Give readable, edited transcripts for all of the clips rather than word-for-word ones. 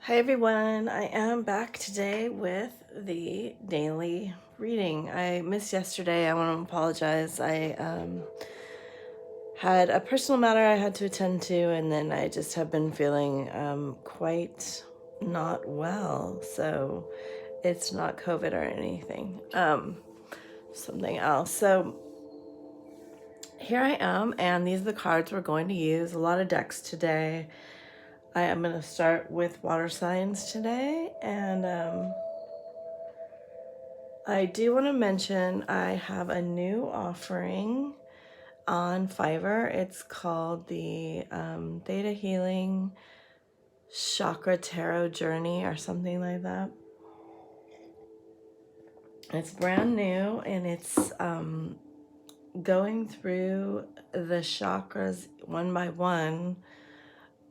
Hi everyone, I am back today with the daily reading. I missed yesterday. I want to apologize. I had a personal matter I had to attend to, and then I just have been feeling quite not well. So it's not COVID or anything, something else. So here I am, and these are the cards we're going to use. A lot of decks today. I am going to start with water signs today, and I do want to mention I have a new offering on Fiverr. It's called the Theta Healing Chakra Tarot Journey or something like that. It's brand new, and it's going through the chakras one by one,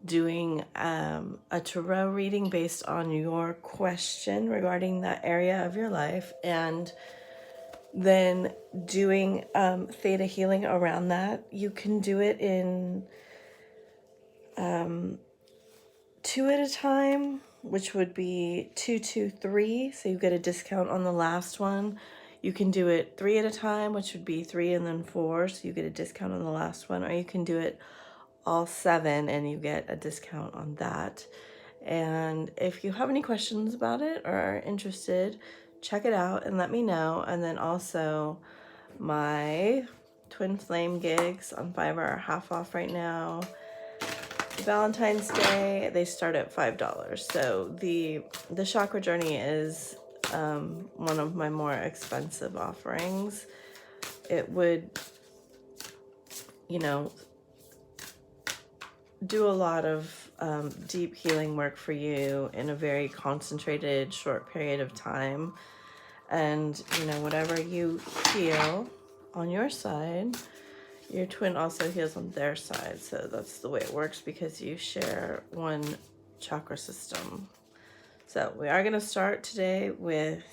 doing a tarot reading based on your question regarding that area of your life, and then doing theta healing around that. You can do it in 2 at a time, which would be 2, 2, 3, so you get a discount on the last one. You can do it 3 at a time, which would be 3 and then 4, so you get a discount on the last one, or you can do it all 7 and you get a discount on that. And if you have any questions about it or are interested, check it out and let me know. And then also my twin flame gigs on Fiverr are half off right now. Valentine's Day, they start at $5. So the chakra journey is one of my more expensive offerings. It would, do a lot of deep healing work for you in a very concentrated, short period of time. And, whatever you heal on your side, your twin also heals on their side. So that's the way it works, because you share one chakra system. So we are going to start today with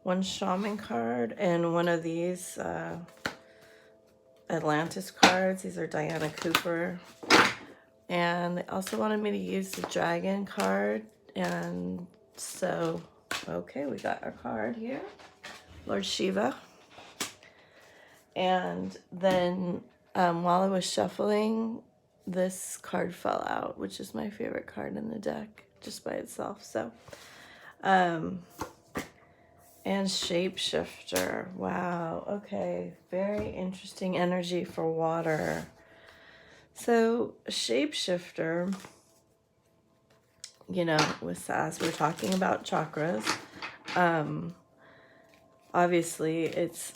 one shaman card and one of these Atlantis cards. These are Diana Cooper. And they also wanted me to use the dragon card. And so, okay, we got our card here. Lord Shiva. And then while I was shuffling, this card fell out, which is my favorite card in the deck, just by itself. So, and Shapeshifter. Wow, okay. Very interesting energy for water. So, Shapeshifter, as we're talking about chakras, obviously it's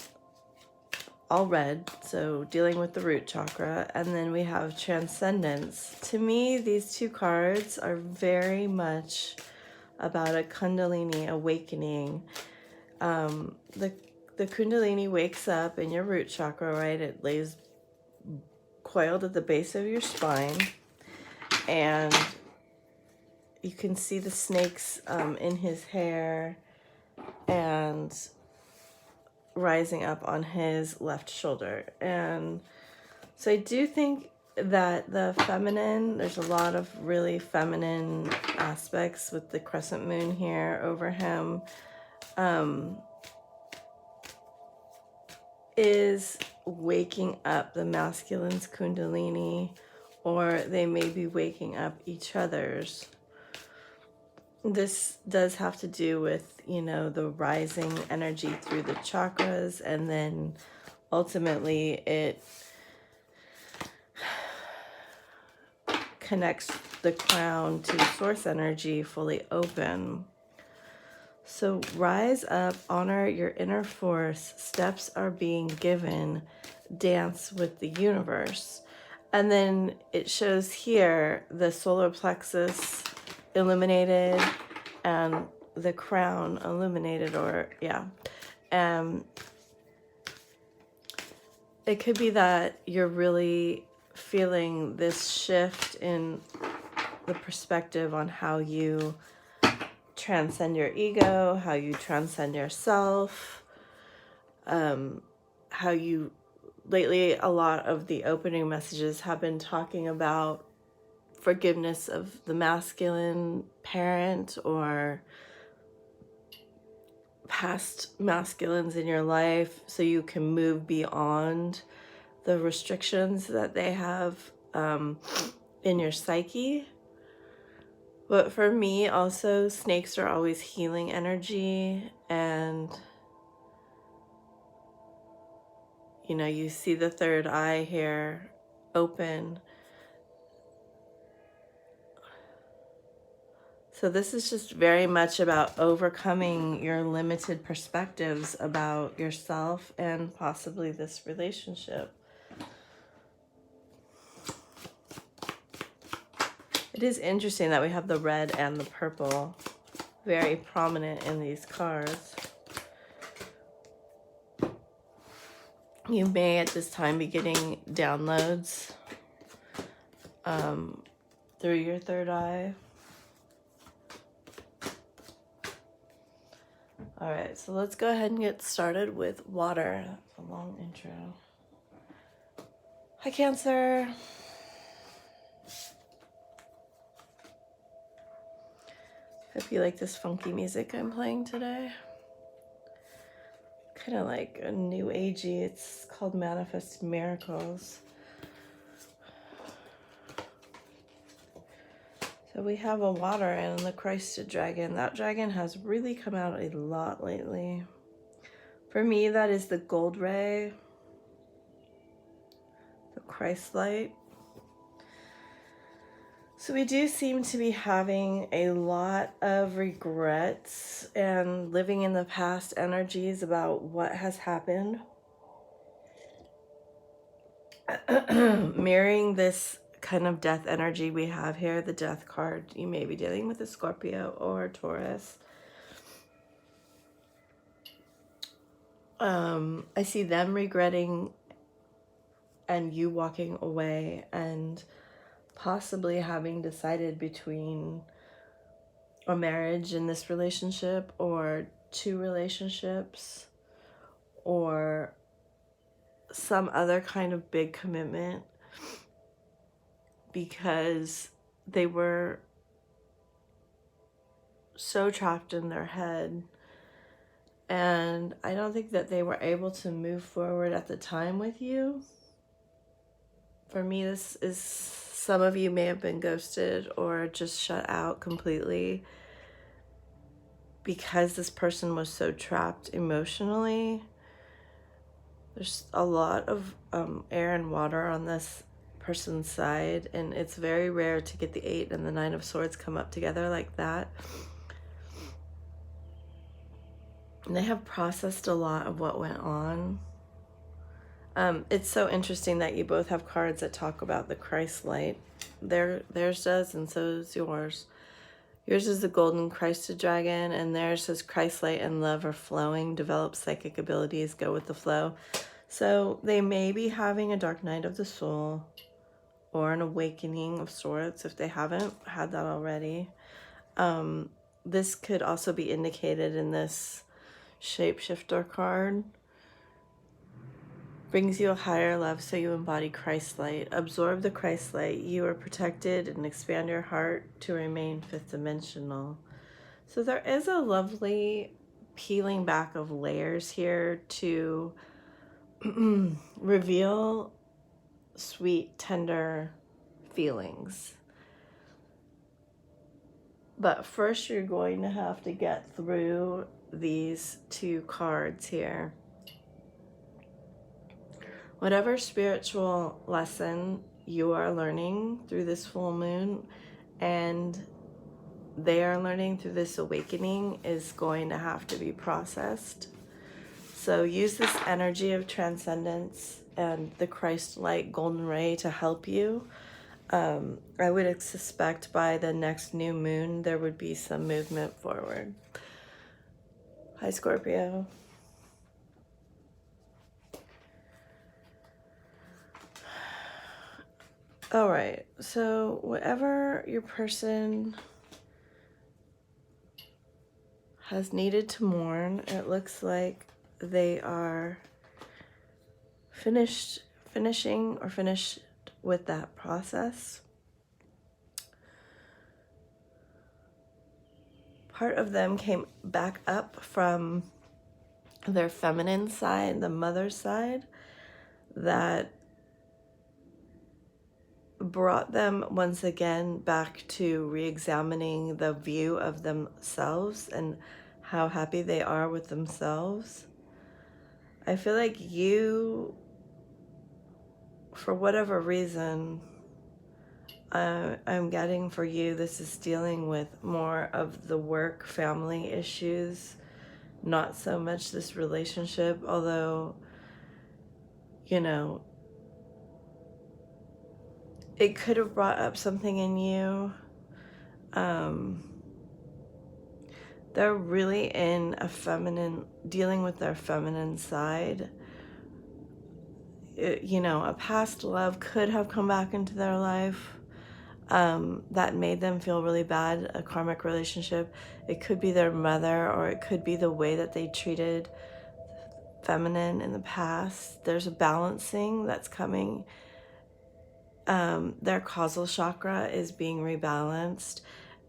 all red, so dealing with the root chakra, and then we have Transcendence. To me, these two cards are very much about a Kundalini awakening. The Kundalini wakes up in your root chakra, right? It lays coiled at the base of your spine, and you can see the snakes in his hair and rising up on his left shoulder. And so I do think that the feminine, there's a lot of really feminine aspects with the crescent moon here over him, is waking up the masculine's Kundalini, or they may be waking up each other's. This does have to do with, the rising energy through the chakras, and then ultimately it connects the crown to source energy fully open. So rise up, honor your inner force, steps are being given, dance with the universe. And then it shows here the solar plexus illuminated and the crown illuminated, it could be that you're really feeling this shift in the perspective on how you transcend your ego, how you transcend yourself, how you, lately a lot of the opening messages have been talking about forgiveness of the masculine parent or past masculines in your life, so you can move beyond the restrictions that they have in your psyche. But for me also, snakes are always healing energy, and you know, you see the third eye here open. So this is just very much about overcoming your limited perspectives about yourself and possibly this relationship. It is interesting that we have the red and the purple very prominent in these cards. You may at this time be getting downloads through your third eye. All right, so let's go ahead and get started with water. That's a long intro. Hi, Cancer. Hope you like this funky music I'm playing today. Kind of like a new agey. It's called Manifest Miracles. So we have a water and the Christed dragon. That dragon has really come out a lot lately. For me, that is the gold ray, the Christ light. So we do seem to be having a lot of regrets and living in the past energies about what has happened. Mirroring this kind of death energy we have here, the death card. You may be dealing with a Scorpio or a Taurus. I see them regretting and you walking away and possibly having decided between a marriage in this relationship or two relationships or some other kind of big commitment, because they were so trapped in their head. And I don't think that they were able to move forward at the time with you. For me, this is, some of you may have been ghosted or just shut out completely because this person was so trapped emotionally. There's a lot of air and water on this person's side, and it's very rare to get the 8 and the 9 of Swords come up together like that. And they have processed a lot of what went on. It's so interesting that you both have cards that talk about the Christ light. Theirs does, and so is yours. Yours is the golden Christed dragon, and theirs says Christ light and love are flowing, develop psychic abilities, go with the flow. So they may be having a dark night of the soul or an awakening of sorts if they haven't had that already. This could also be indicated in this shapeshifter card. Brings you a higher love, so you embody Christ light. Absorb the Christ light. You are protected, and expand your heart to remain fifth dimensional. So there is a lovely peeling back of layers here to reveal sweet, tender feelings. But first, you're going to have to get through these two cards here. Whatever spiritual lesson you are learning through this full moon and they are learning through this awakening is going to have to be processed. So use this energy of transcendence and the Christ light golden ray to help you. I would suspect by the next new moon there would be some movement forward. Hi, Scorpio. All right, so whatever your person has needed to mourn, it looks like they are finished with that process. part of them came back up from their feminine side, the mother side, that brought them once again back to re-examining the view of themselves and how happy they are with themselves. I feel like you, for whatever reason, I'm getting for you, this is dealing with more of the work family issues, not so much this relationship, although, you know, it could have brought up something in you. They're really in a feminine, dealing with their feminine side. You know, a past love could have come back into their life that made them feel really bad, a karmic relationship. It could be their mother, or it could be the way that they treated feminine in the past. There's a balancing that's coming. Their causal chakra is being rebalanced,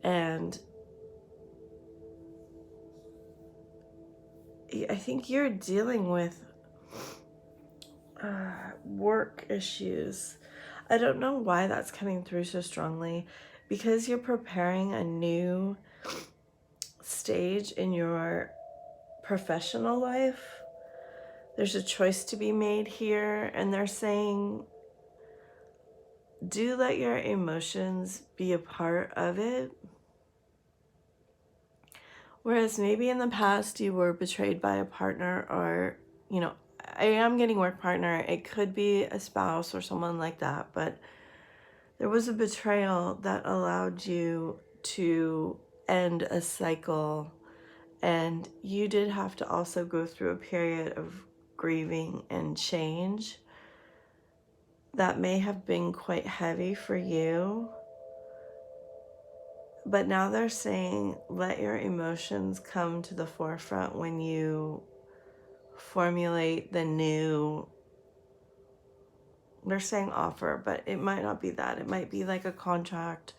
and I think you're dealing with work issues. I don't know why that's coming through so strongly, because you're preparing a new stage in your professional life. There's a choice to be made here, and they're saying, do let your emotions be a part of it. Whereas maybe in the past you were betrayed by a partner, or, you know, I am getting work partner. It could be a spouse or someone like that, but there was a betrayal that allowed you to end a cycle, and you did have to also go through a period of grieving and change that may have been quite heavy for you. But now they're saying, let your emotions come to the forefront when you formulate the new, they're saying offer, but it might not be that. It might be like a contract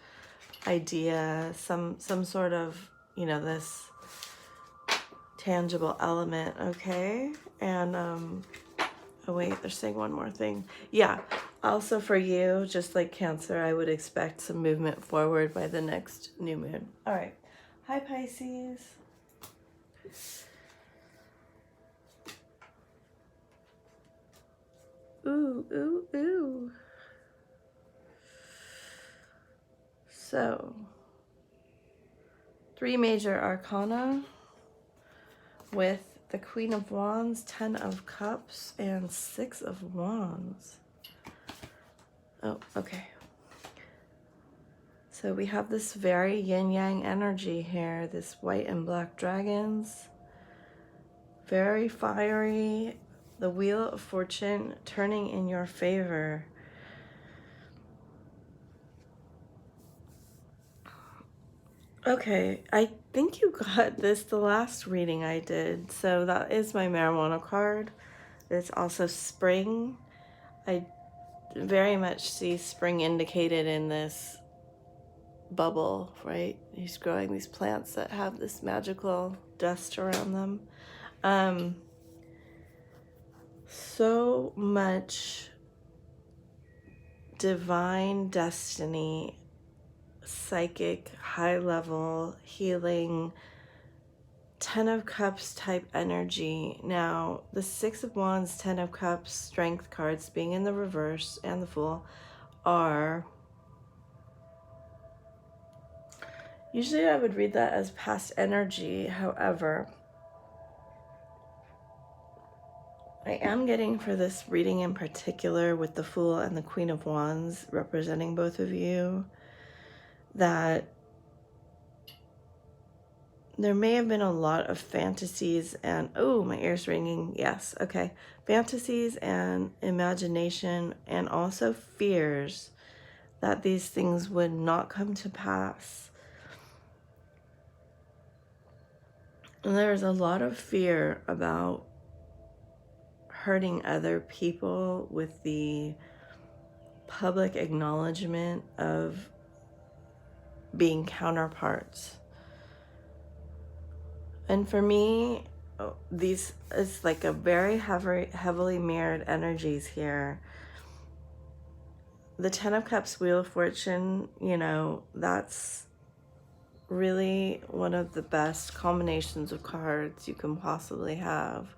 idea, some sort of, you know, this tangible element, okay? And, oh wait, they're saying one more thing. Yeah, also for you, just like Cancer, I would expect some movement forward by the next new moon. All right. Hi, Pisces. Ooh, ooh, ooh. So, 3 major arcana with the Queen of Wands, 10 of Cups, and 6 of Wands. Oh, okay. So we have this very yin-yang energy here, this white and black dragons. Very fiery. The Wheel of Fortune turning in your favor. Okay, I think you got this the last reading I did. So that is my marijuana card. It's also spring. I very much see spring indicated in this bubble, right? He's growing these plants that have this magical dust around them. So much divine destiny, psychic, high level healing, 10 of Cups type energy. Now, the 6 of Wands, 10 of Cups, Strength cards being in the reverse, and the Fool are... Usually I would read that as past energy. However, I am getting for this reading in particular with the Fool and the Queen of Wands representing both of you, that there may have been a lot of fantasies and, oh, my ear's ringing. Yes, okay. Fantasies and imagination, and also fears that these things would not come to pass. And there's a lot of fear about hurting other people with the public acknowledgement of being counterparts. And for me, these is like a very heavily mirrored energies here. The Ten of Cups, Wheel of Fortune, you know, that's really one of the best combinations of cards you can possibly have.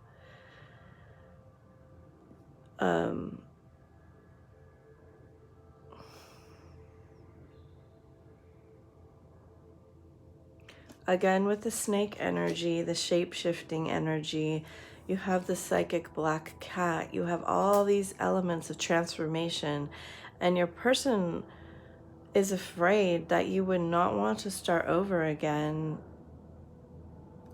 Again, with the snake energy, the shape-shifting energy, you have the psychic black cat, you have all these elements of transformation, and your person is afraid that you would not want to start over again,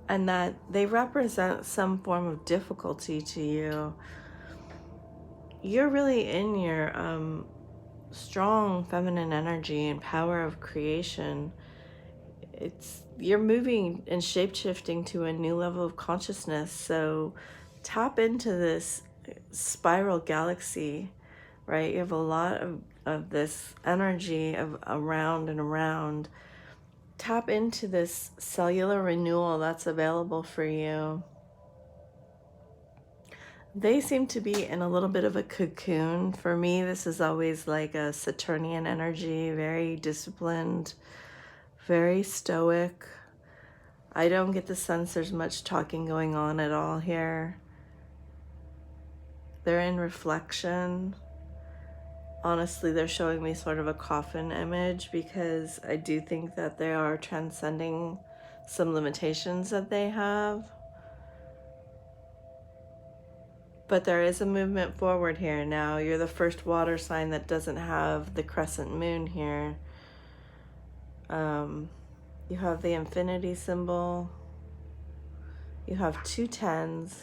and that they represent some form of difficulty to you. You're really in your strong feminine energy and power of creation. You're moving and shape-shifting to a new level of consciousness, so tap into this spiral galaxy, right? You have a lot of this energy of around and around. Tap into this cellular renewal that's available for you. They seem to be in a little bit of a cocoon. For me, this is always like a Saturnian energy, very disciplined, very stoic. I don't get the sense there's much talking going on at all here. They're in reflection. Honestly, they're showing me sort of a coffin image, because I do think that they are transcending some limitations that they have. But there is a movement forward here now. You're the first water sign that doesn't have the crescent moon here. You have the infinity symbol. You have 2 10s.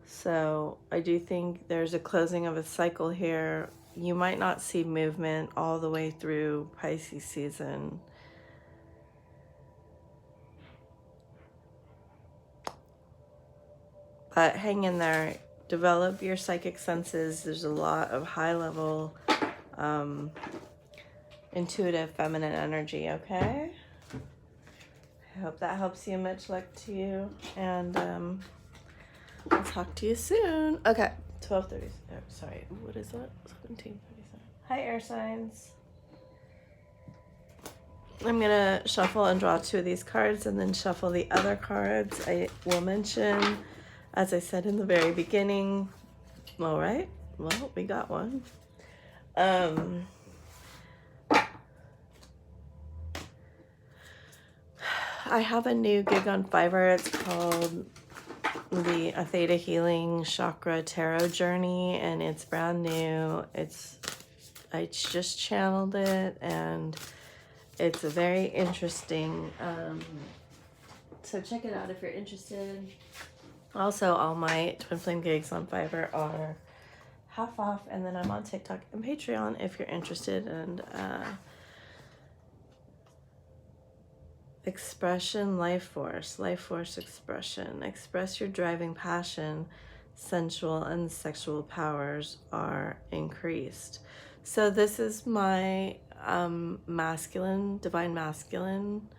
So I do think there's a closing of a cycle here. You might not see movement all the way through Pisces season. But hang in there. Develop your psychic senses. There's a lot of high-level intuitive feminine energy, okay? I hope that helps you. Much luck to you. And I'll talk to you soon. Okay, 12:30. Sorry, what is that? 17:37. Hi, air signs. I'm gonna shuffle and draw 2 of these cards, and then shuffle the other cards. I will mention, as I said in the very beginning. All right. Well, we got one. I have a new gig on Fiverr. It's called the Theta Healing Chakra Tarot Journey, and it's brand new. I just channeled it, and it's a very interesting, so check it out if you're interested. Also, all my Twin Flame gigs on Fiverr are half off, and then I'm on TikTok and Patreon if you're interested. And expression, life force expression. Express your driving passion. Sensual and sexual powers are increased. So this is my masculine, divine masculine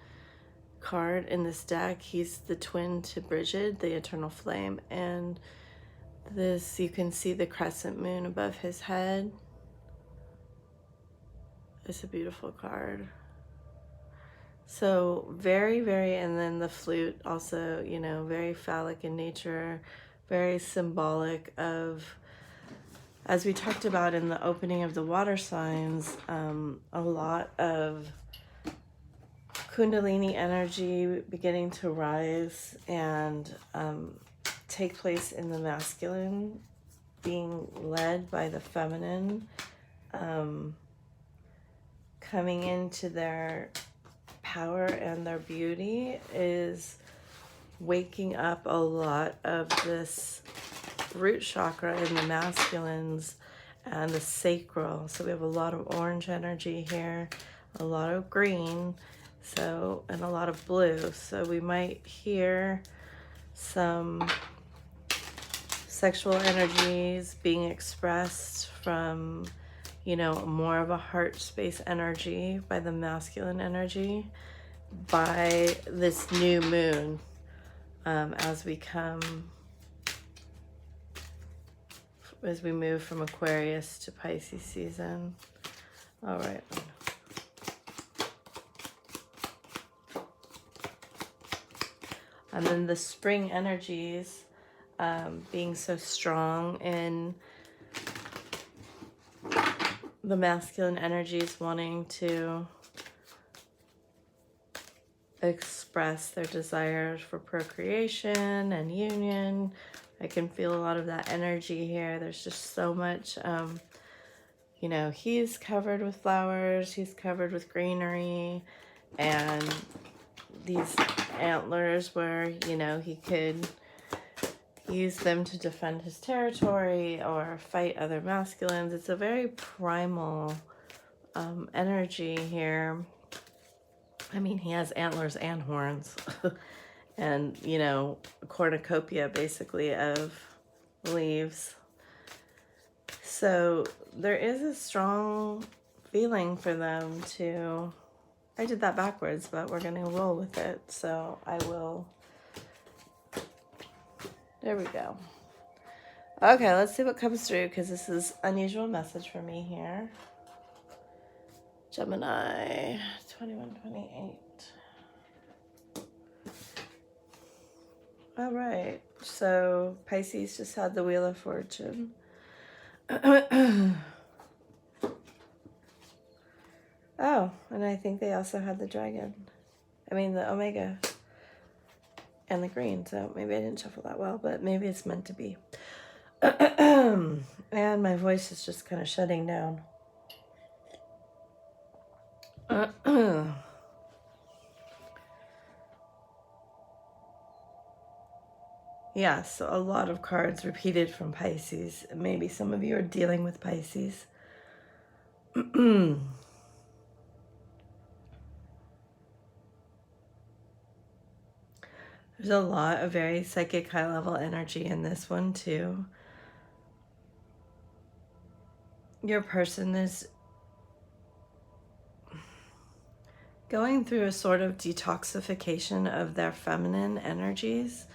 card in this deck. He's the twin to Bridget, the eternal flame, and this, you can see the crescent moon above his head. It's a beautiful card. So very, very, and then the flute also, you know, very phallic in nature, very symbolic of, as we talked about in the opening of the water signs, a lot of Kundalini energy beginning to rise and take place in the masculine, being led by the feminine, coming into their power and their beauty, is waking up a lot of this root chakra in the masculines and the sacral. So we have a lot of orange energy here, a lot of green, so, and a lot of blue. So we might hear some sexual energies being expressed from, you know, more of a heart space energy by the masculine energy. by this new moon as we move from Aquarius to Pisces season. All right. And then the spring energies being so strong in the masculine energies wanting to express their desires for procreation and union. I can feel a lot of that energy here. There's just so much, you know, he's covered with flowers, he's covered with greenery, and these antlers where, you know, he could use them to defend his territory or fight other masculines. It's a very primal energy here. I mean, he has antlers and horns and, you know, a cornucopia basically of leaves. So there is a strong feeling for them to, I did that backwards, but we're going to roll with it. So I will, there we go. Okay, let's see what comes through, because this is unusual message for me here. Gemini, 2128. All right, so Pisces just had the Wheel of Fortune. Oh, and I think they also had the Dragon. I mean, the Omega and the Green. So maybe I didn't shuffle that well, but maybe it's meant to be. And my voice is just kind of shutting down. Yeah, so a lot of cards repeated from Pisces. Maybe some of you are dealing with Pisces. There's a lot of very psychic high-level energy in this one too. Your person is going through a sort of detoxification of their feminine energies,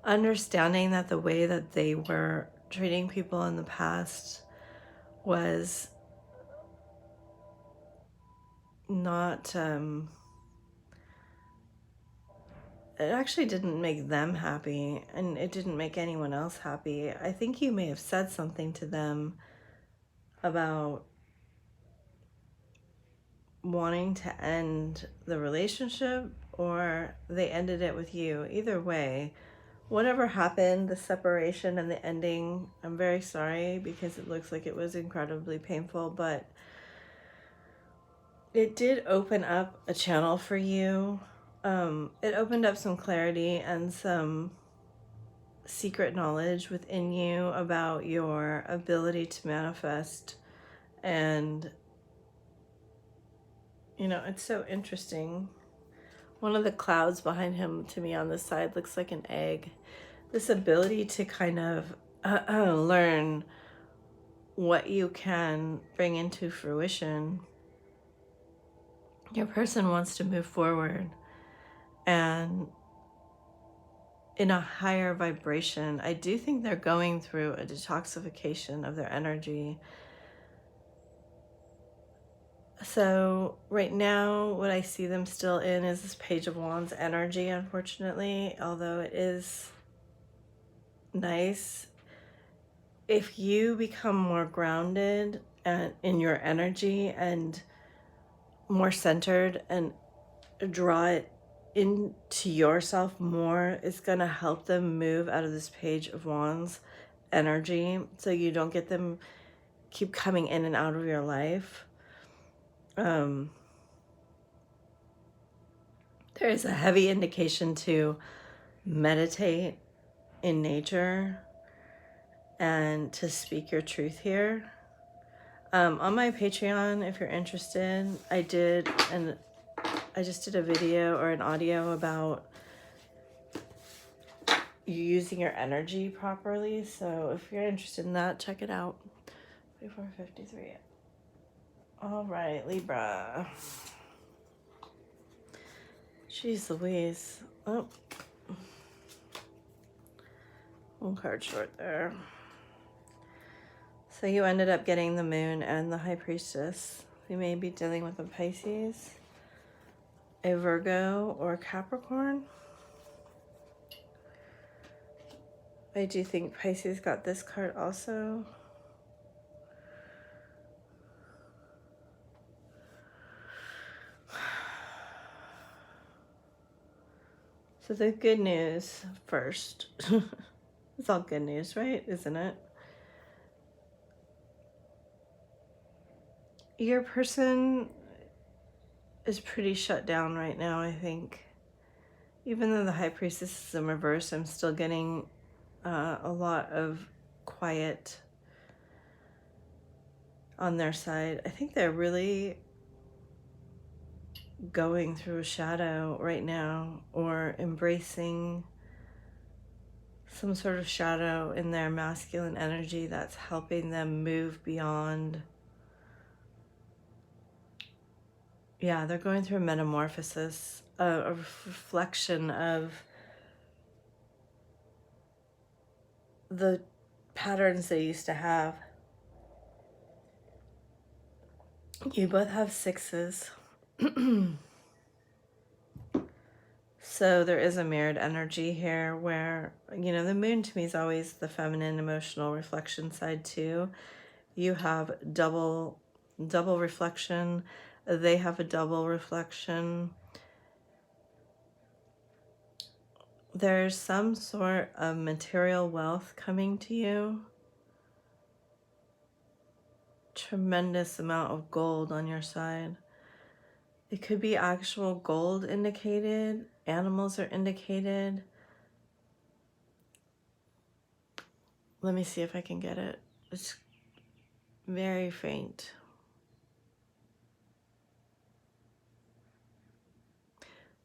understanding that the way that they were treating people in the past was not, it actually didn't make them happy, and it didn't make anyone else happy. I think you may have said something to them about wanting to end the relationship, or they ended it with you. Either way, whatever happened, the separation and the ending, I'm very sorry, because it looks like it was incredibly painful, but it did open up a channel for you. It opened up some clarity and some secret knowledge within you about your ability to manifest. And, you know, it's so interesting. One of the clouds behind him to me on this side looks like an egg. This ability to kind of learn what you can bring into fruition. Your person wants to move forward and in a higher vibration. I do think they're going through a detoxification of their energy. So right now, what I see them still in is this Page of Wands energy, unfortunately, although it is nice. If you become more grounded in your energy and more centered and draw it into yourself more, it's going to help them move out of this Page of Wands energy, so you don't get them keep coming in and out of your life. There is a heavy indication to meditate in nature and to speak your truth here. On my Patreon, if you're interested, I just did a video or an audio about you using your energy properly. So if you're interested in that, check it out. 5453. All right, Libra. Jeez Louise. Oh. One card short there. So you ended up getting the Moon and the High Priestess. You may be dealing with a Pisces, a Virgo, or Capricorn. I do think Pisces got this card also. So the good news first. It's all good news, right? Isn't it? Your person is pretty shut down right now, I think. Even though the High Priestess is in reverse, I'm still getting a lot of quiet on their side. I think they're really going through a shadow right now, or embracing some sort of shadow in their masculine energy that's helping them move beyond. Yeah, they're going through a metamorphosis, a reflection of the patterns they used to have. You both have sixes. So there is a mirrored energy here where, you know, the Moon to me is always the feminine emotional reflection side too. You have double reflection. They have a double reflection. There's some sort of material wealth coming to you. Tremendous amount of gold on your side. It could be actual gold indicated. Animals are indicated. Let me see if I can get it. It's very faint.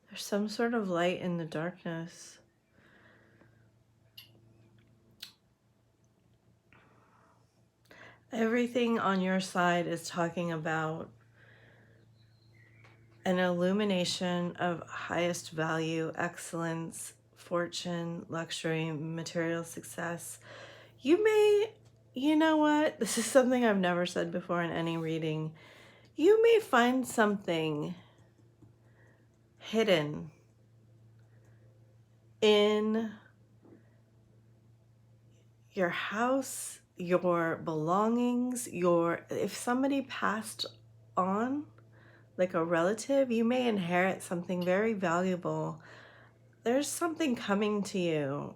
There's some sort of light in the darkness. Everything on your side is talking about an illumination of highest value, excellence, fortune, luxury, material success. You may, you know what? This is something I've never said before in any reading. You may find something hidden in your house, your belongings, if somebody passed on, like a relative, you may inherit something very valuable. There's something coming to you,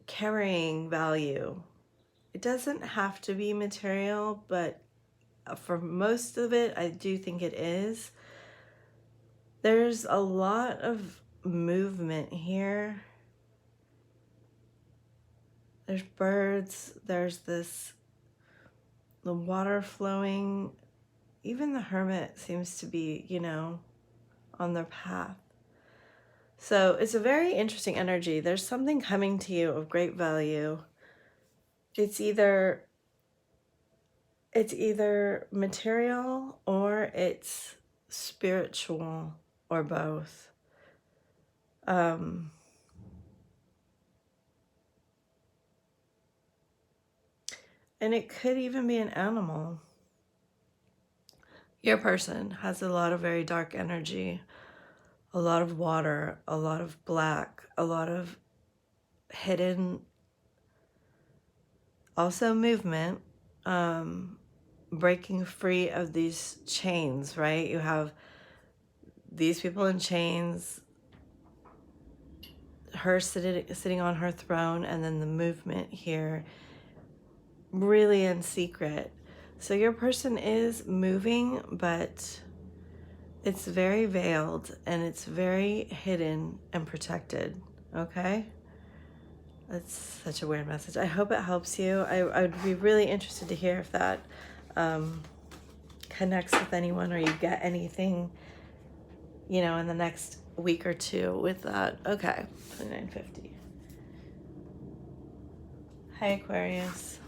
carrying value. It doesn't have to be material, but for most of it, I do think it is. There's a lot of movement here. There's birds, there's the water flowing. Even the Hermit seems to be, you know, on their path. So it's a very interesting energy. There's something coming to you of great value. It's either material or it's spiritual or both. And it could even be an animal. Your person has a lot of very dark energy, a lot of water, a lot of black, a lot of hidden, also movement, breaking free of these chains, right? You have these people in chains, her sitting on her throne, and then the movement here, really in secret. So your person is moving, but it's very veiled and it's very hidden and protected, okay? That's such a weird message. I hope it helps you. I would be really interested to hear if that connects with anyone, or you get anything, you know, in the next week or two with that. Okay, 2950. Hi, Aquarius.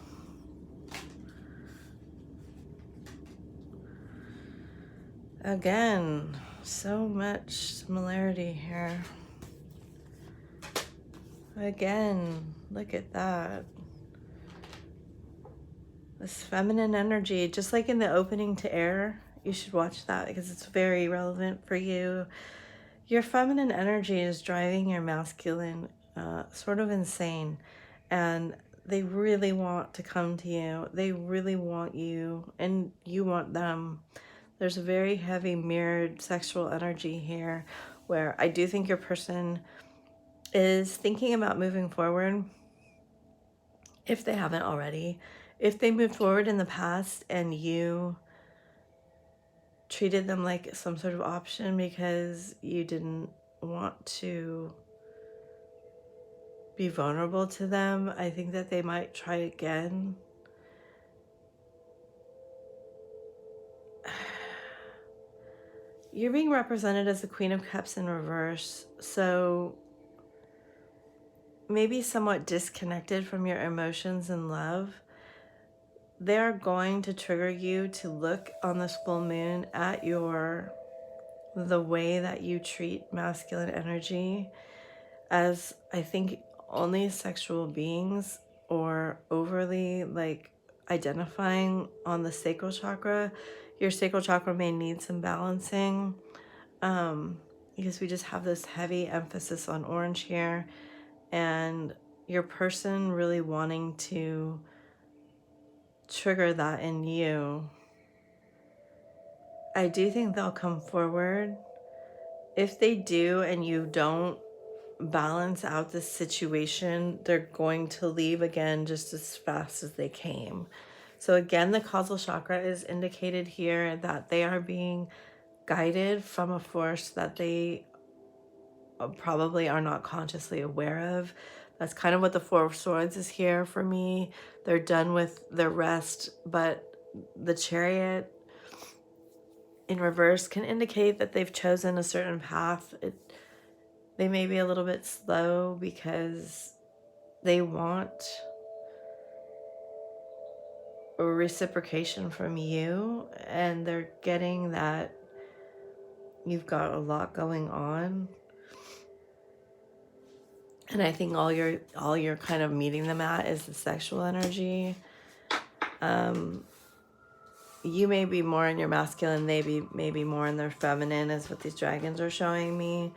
Again, so much similarity here. Again, look at that. This feminine energy, just like in the opening to air, you should watch that because it's very relevant for you. Your feminine energy is driving your masculine sort of insane, and they really want to come to you. They really want you, and you want them. There's a very heavy mirrored sexual energy here where I do think your person is thinking about moving forward, if they haven't already. If they moved forward in the past and you treated them like some sort of option because you didn't want to be vulnerable to them, I think that they might try again. You're being represented as the Queen of Cups in reverse, so maybe somewhat disconnected from your emotions and love. They're going to trigger you to look on this full moon at the way that you treat masculine energy as, I think, only sexual beings, or overly like identifying on the sacral chakra. Your sacral chakra may need some balancing because we just have this heavy emphasis on orange here, and your person really wanting to trigger that in you. I do think they'll come forward. If they do and you don't balance out this situation, they're going to leave again just as fast as they came. So again, the causal chakra is indicated here that they are being guided from a force that they probably are not consciously aware of. That's kind of what the Four of Swords is here for me. They're done with their rest, but the Chariot in reverse can indicate that they've chosen a certain path. They may be a little bit slow because they want a reciprocation from you, and they're getting that you've got a lot going on. And I think all you're kind of meeting them at is the sexual energy. You may be more in your masculine, maybe more in their feminine, is what these dragons are showing me.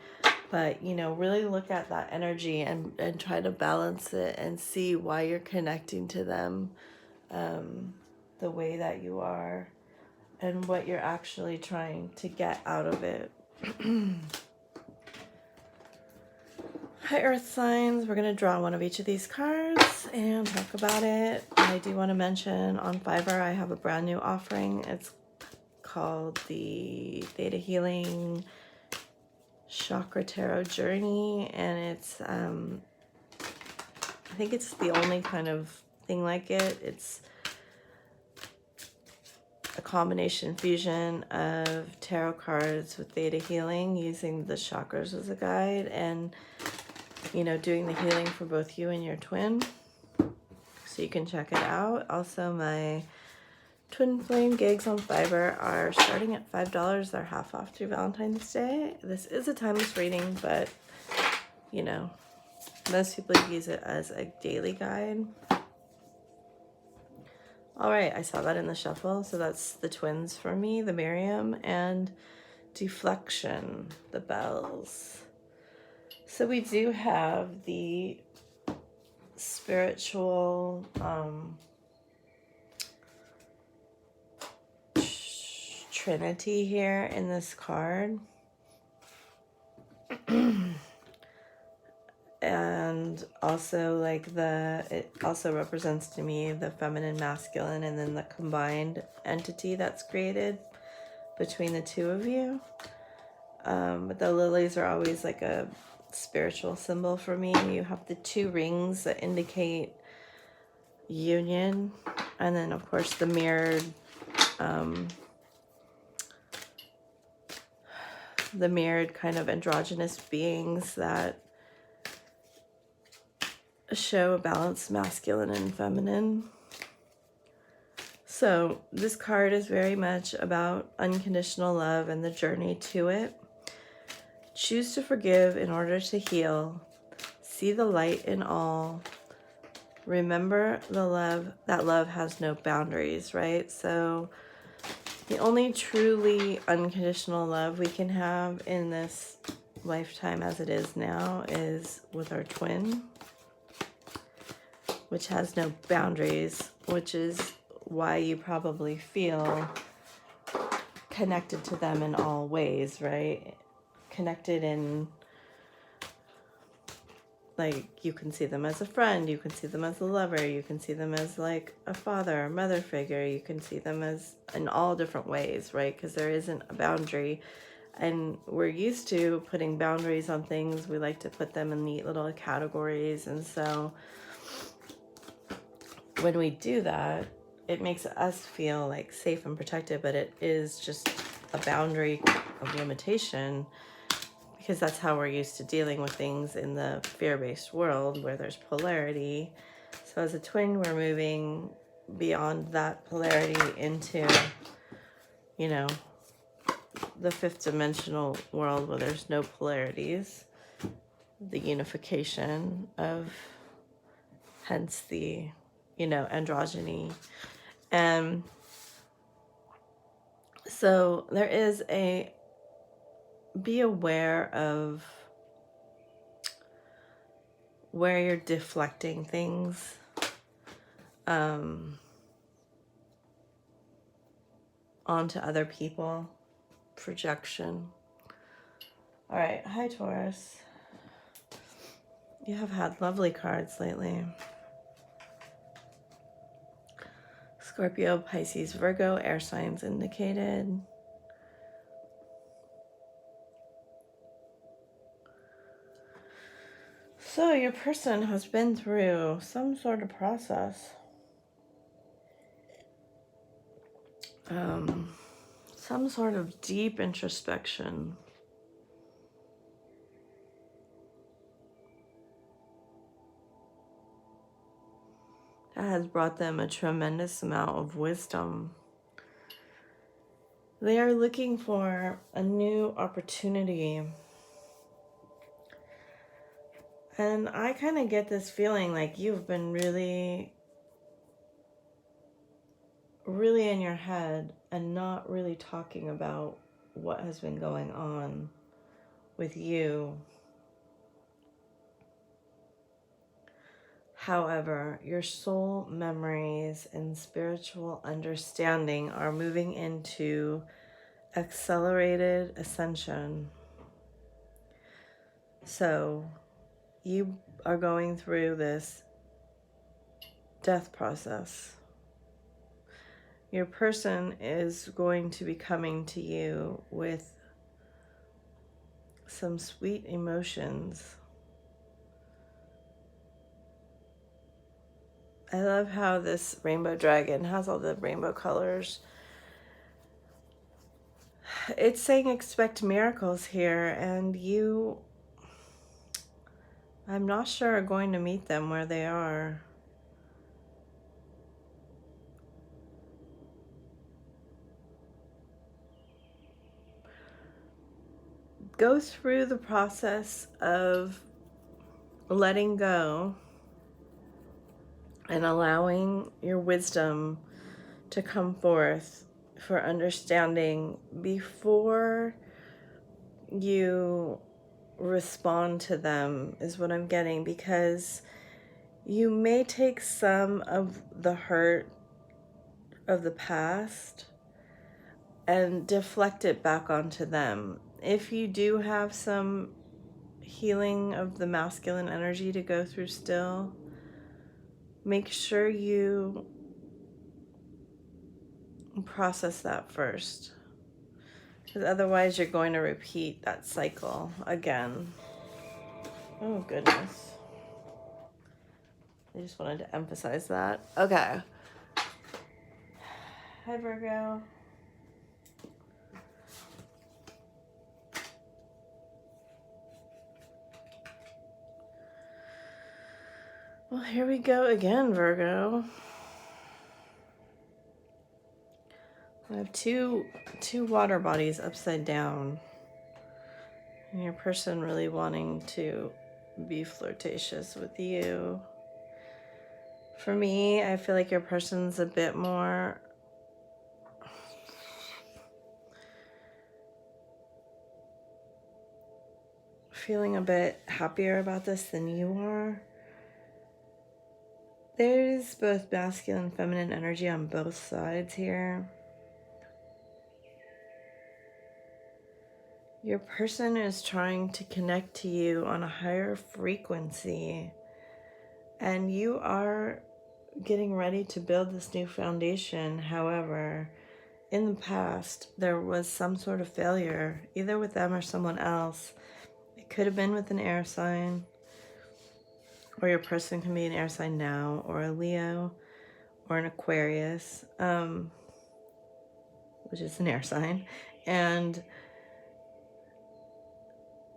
But, you know, really look at that energy and try to balance it and see why you're connecting to them the way that you are and what you're actually trying to get out of it. Hi, Earth signs. We're going to draw one of each of these cards and talk about it. I do want to mention on Fiverr, I have a brand new offering. It's called the Theta Healing Chakra Tarot Journey, and it's I think it's the only kind of thing like it. It's a combination fusion of tarot cards with theta healing, using the chakras as a guide, and, you know, doing the healing for both you and your twin. So you can check it out. Also, my twin flame gigs on Fiverr are starting at $5. They're half off through Valentine's Day. This is a timeless reading, but, you know, most people use it as a daily guide. All right, I saw that in the shuffle. So that's the twins for me, the Miriam, and deflection, the bells. So we do have the spiritual trinity here in this card. And also, like, it also represents to me the feminine, masculine, and then the combined entity that's created between the two of you. But the lilies are always like a spiritual symbol for me. You have the two rings that indicate union, and then of course the mirrored kind of androgynous beings that show a balanced masculine and feminine. So this card is very much about unconditional love and the journey to it. Choose to forgive in order to heal. See the light in all. Remember that love has no boundaries, right? So the only truly unconditional love we can have in this lifetime as it is now is with our twin, which has no boundaries, which is why you probably feel connected to them in all ways, right? Connected in, like, you can see them as a friend, you can see them as a lover, you can see them as like a father or mother figure, you can see them as in all different ways, right? Because there isn't a boundary. And we're used to putting boundaries on things. We like to put them in neat little categories. And so when we do that, it makes us feel like safe and protected, but it is just a boundary of limitation, because that's how we're used to dealing with things in the fear-based world where there's polarity. So as a twin, we're moving beyond that polarity into, you know, the fifth dimensional world where there's no polarities, the unification of, hence the, you know, androgyny. And so there is a, be aware of where you're deflecting things. Onto other people. Projection. All right. Hi, Taurus. You have had lovely cards lately. Scorpio, Pisces, Virgo, air signs indicated. So your person has been through some sort of process. Some sort of deep introspection. That has brought them a tremendous amount of wisdom. They are looking for a new opportunity. And I kind of get this feeling like you've been really in your head and not really talking about what has been going on with you. However, your soul memories and spiritual understanding are moving into accelerated ascension. So you are going through this death process. Your person is going to be coming to you with some sweet emotions. I love how this rainbow dragon has all the rainbow colors. It's saying expect miracles here, and you, I'm not sure, are going to meet them where they are. Go through the process of letting go and allowing your wisdom to come forth for understanding before you respond to them, is what I'm getting, because you may take some of the hurt of the past and deflect it back onto them. If you do have some healing of the masculine energy to go through still, make sure you process that first, because otherwise you're going to repeat that cycle again. Oh goodness, I just wanted to emphasize that. Okay. Hi, Virgo. Well, here we go again, Virgo. have two water bodies upside down. And your person really wanting to be flirtatious with you. For me, I feel like your person's a bit more feeling a bit happier about this than you are. There's both masculine and feminine energy on both sides here. Your person is trying to connect to you on a higher frequency, and you are getting ready to build this new foundation. However, in the past, there was some sort of failure, either with them or someone else. It could have been with an air sign, or your person can be an air sign now, or a Leo, or an Aquarius, which is an air sign. And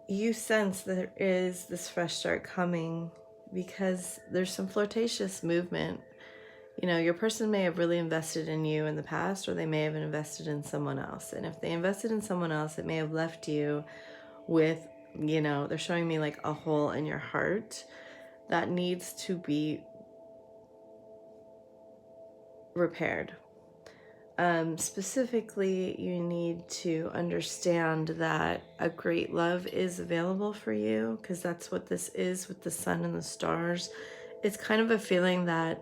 you sense that there is this fresh start coming because there's some flirtatious movement. You know, your person may have really invested in you in the past, or they may have invested in someone else. And if they invested in someone else, it may have left you with, you know, they're showing me like a hole in your heart that needs to be repaired. Specifically, you need to understand that a great love is available for you, because that's what this is with the sun and the stars. It's kind of a feeling that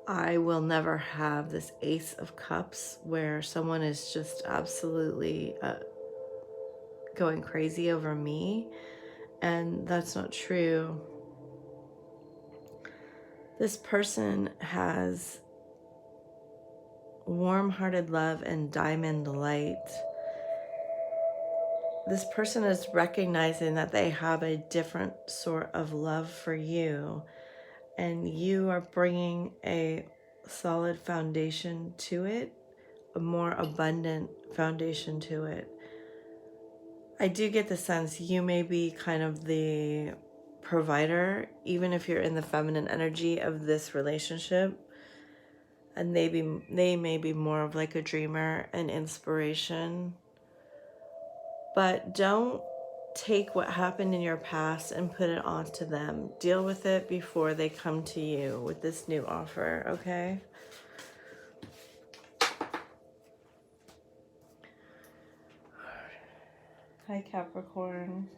I will never have this Ace of Cups where someone is just absolutely going crazy over me, and that's not true. This person has warm-hearted love and diamond light. This person is recognizing that they have a different sort of love for you, and you are bringing a solid foundation to it, a more abundant foundation to it. I do get the sense you may be kind of the provider, even if you're in the feminine energy of this relationship. And they may be more of like a dreamer and inspiration. But don't take what happened in your past and put it onto them. Deal with it before they come to you with this new offer, okay? Hi, Capricorn.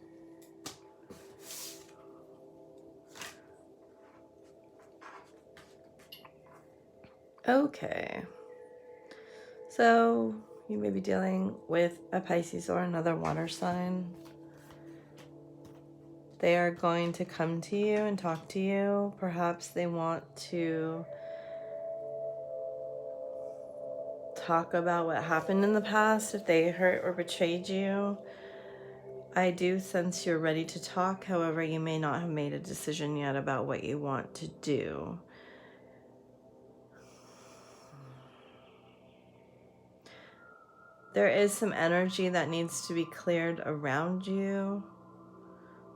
Okay. So you may be dealing with a Pisces or another water sign. They are going to come to you and talk to you. Perhaps they want to talk about what happened in the past, if they hurt or betrayed you. I do sense you're ready to talk. However, you may not have made a decision yet about what you want to do. There is some energy that needs to be cleared around you.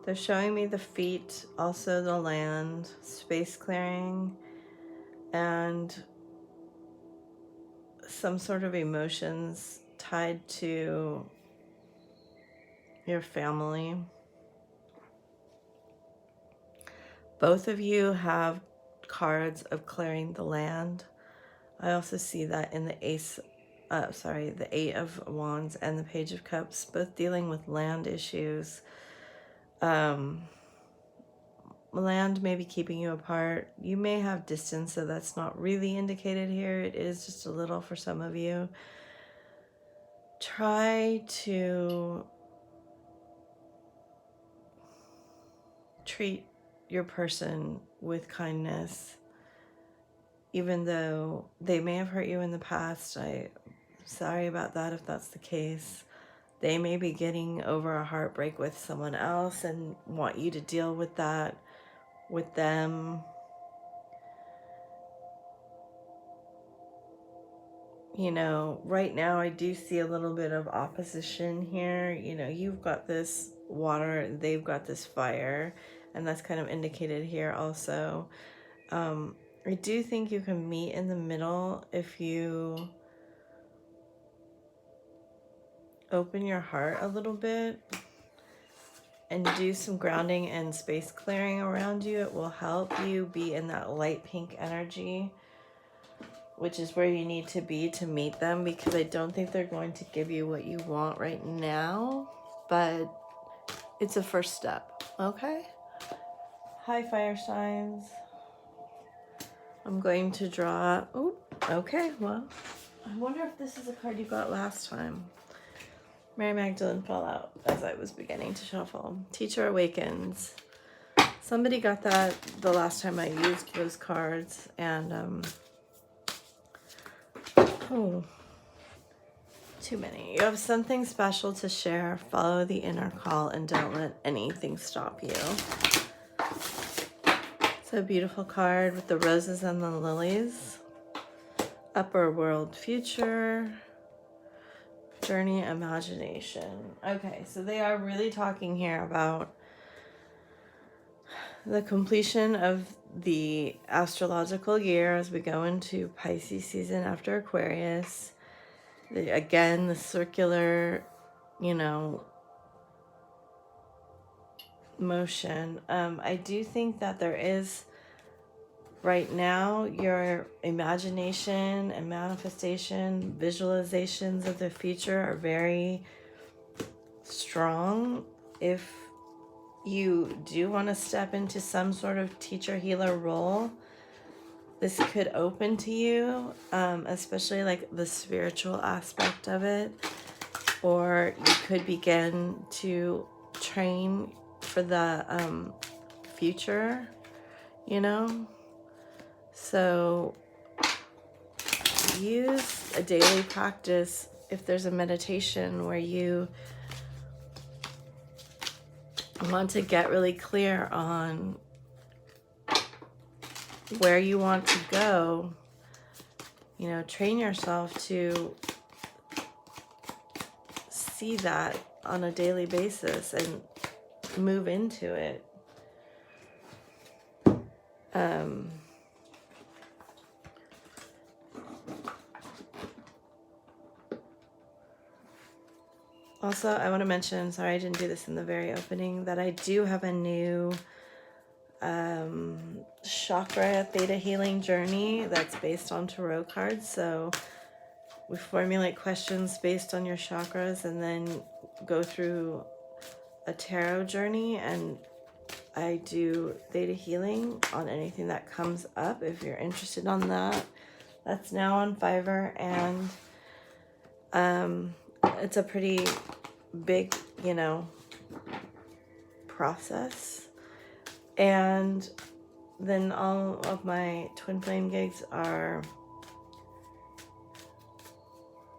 They're showing me the feet, also the land, space clearing, and some sort of emotions tied to your family. Both of you have cards of clearing the land. I also see that in the the Eight of Wands and the Page of Cups, both dealing with land issues. Land may be keeping you apart. You may have distance, so that's not really indicated here. It is just a little for some of you. Try to treat your person with kindness, even though they may have hurt you in the past. I'm sorry about that if that's the case. They may be getting over a heartbreak with someone else and want you to deal with that with them. You know, right now I do see a little bit of opposition here. You know, you've got this water, they've got this fire, and that's kind of indicated here also. I do think you can meet in the middle if you open your heart a little bit and do some grounding and space clearing around you. It will help you be in that light pink energy, which is where you need to be to meet them, because I don't think they're going to give you what you want right now, but it's a first step, okay? Hi, fire signs. I'm going to draw, oh, okay, well, I wonder if this is a card you got last time. Mary Magdalene fell out as I was beginning to shuffle. Teacher Awakens. Somebody got that the last time I used those cards, and oh, too many. You have something special to share. Follow the inner call and don't let anything stop you. It's a beautiful card with the roses and the lilies. Upper world future. Journey imagination. Okay, so they are really talking here about the completion of the astrological year as we go into Pisces season after Aquarius. Again, the circular, you know, motion. I do think that there is, right now, your imagination and manifestation, visualizations of the future are very strong. If you do want to step into some sort of teacher healer role, this could open to you, especially like the spiritual aspect of it, or you could begin to train for the future, you know? So use a daily practice. If there's a meditation where you want to get really clear on where you want to go, you know, train yourself to see that on a daily basis and move into it. Also, I want to mention, sorry I didn't do this in the very opening, that I do have a new chakra theta healing journey that's based on tarot cards. So we formulate questions based on your chakras and then go through a tarot journey, and I do theta healing on anything that comes up. If you're interested on that, that's now on Fiverr, and it's a pretty big, you know, process. And then all of my twin flame gigs are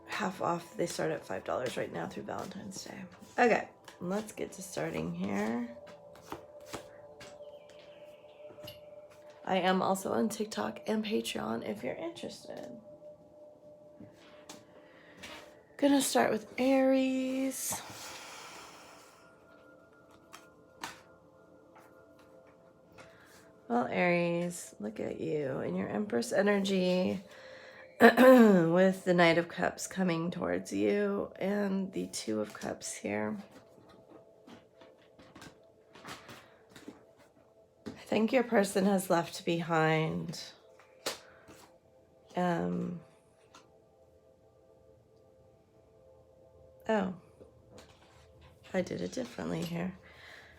half off. They start at $5 right now through Valentine's Day. Okay, let's get to starting here. I am also on TikTok and Patreon if you're interested. Gonna start with Aries. Well, Aries, look at you and your Empress energy with the Knight of Cups coming towards you and the Two of Cups here. I think your person has left behind oh, I did it differently here.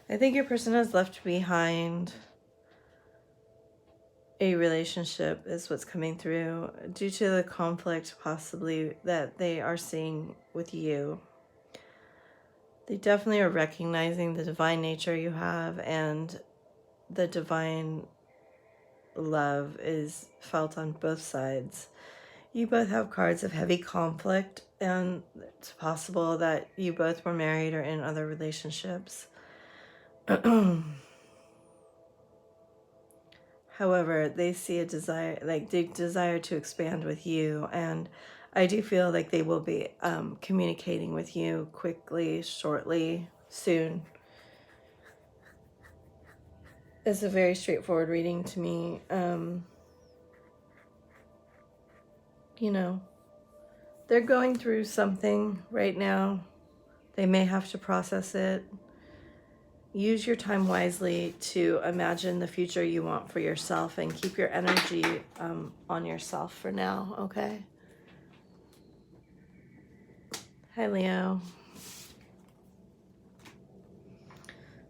I think your person has left behind a relationship is what's coming through due to the conflict possibly that they are seeing with you. They definitely are recognizing the divine nature you have, and the divine love is felt on both sides. You both have cards of heavy conflict, and it's possible that you both were married or in other relationships. However, they see a desire, like they desire to expand with you, and I do feel like they will be communicating with you quickly, shortly, soon. It's a very straightforward reading to me. You know, they're going through something right now. They may have to process it. Use your time wisely to imagine the future you want for yourself and keep your energy on yourself for now, okay? Hi, Leo.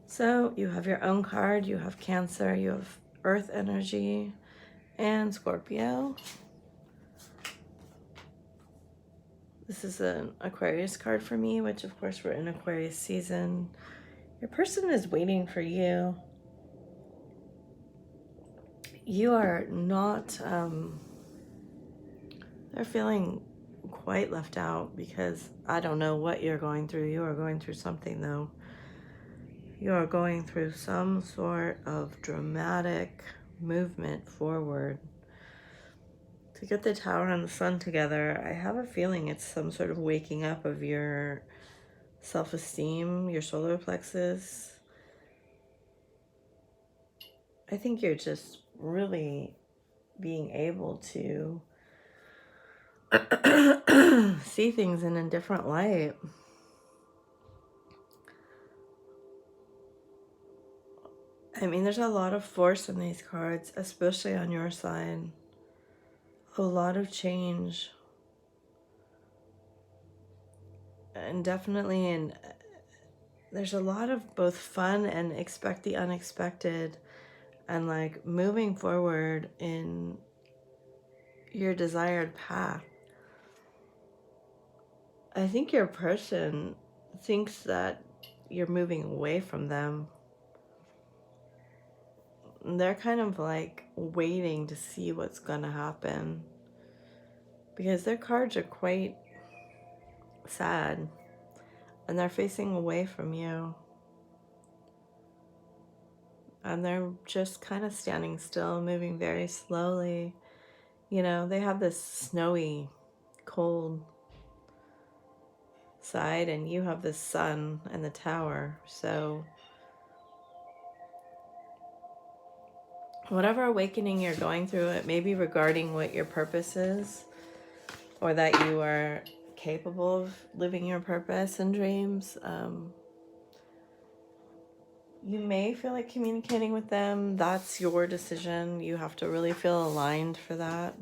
So you have your own card, you have Cancer, you have Earth energy, and Scorpio. This is an Aquarius card for me, which of course we're in Aquarius season. Your person is waiting for you. You are not, they're feeling quite left out because I don't know what you're going through. You are going through something though. You are going through some sort of dramatic movement forward. To get the Tower and the Sun together, I have a feeling it's some sort of waking up of your self-esteem, your solar plexus. I think you're just really being able to see things in a different light. I mean, there's a lot of force in these cards, especially on your side. A lot of change. And definitely there's a lot of both fun and expect the unexpected and like moving forward in your desired path. I think your person thinks that you're moving away from them. They're kind of like waiting to see what's gonna happen because their cards are quite sad and they're facing away from you and they're just kind of standing still, moving very slowly. You know, they have this snowy, cold side and you have the sun and the Tower. So whatever awakening you're going through, it may be regarding what your purpose is or that you are capable of living your purpose and dreams. You may feel like communicating with them. That's your decision. You have to really feel aligned for that.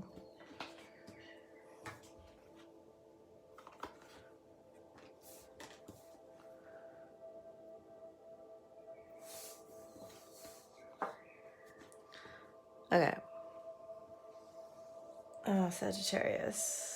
Okay. Oh, Sagittarius.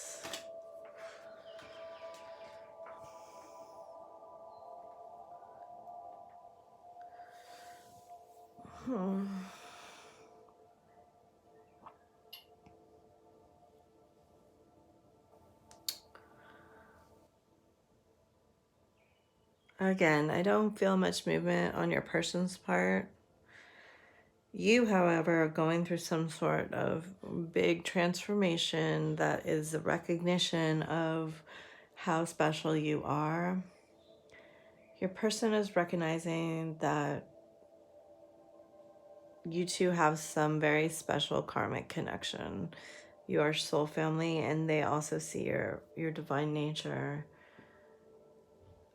Again, I don't feel much movement on your person's part. You, however, are going through some sort of big transformation that is a recognition of how special you are. Your person is recognizing that you two have some very special karmic connection. You are soul family, and they also see your divine nature.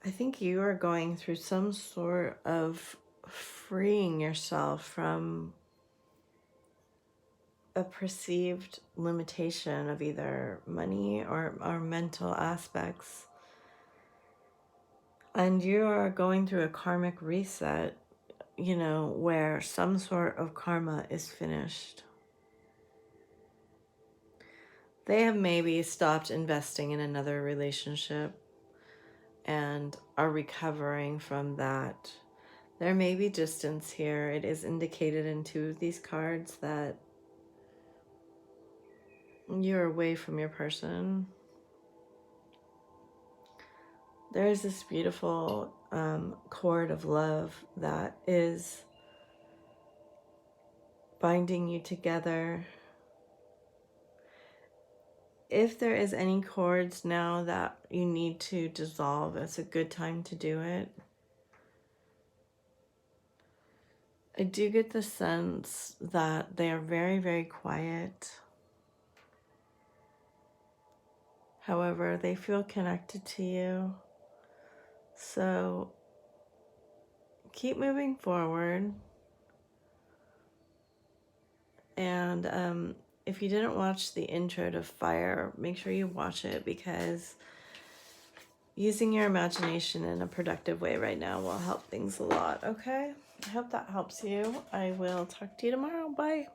I think you are going through some sort of freeing yourself from a perceived limitation of either money or mental aspects. And you are going through a karmic reset, you know, where some sort of karma is finished. They have maybe stopped investing in another relationship and are recovering from that. There may be distance here. It is indicated in two of these cards that you're away from your person. There is this beautiful cord of love that is binding you together. If there is any cords now that you need to dissolve, it's a good time to do it. I do get the sense that they are very, very quiet. However, they feel connected to you. So keep moving forward. And if you didn't watch the intro to Fire, make sure you watch it, because using your imagination in a productive way right now will help things a lot, okay? I hope that helps you. I will talk to you tomorrow. Bye.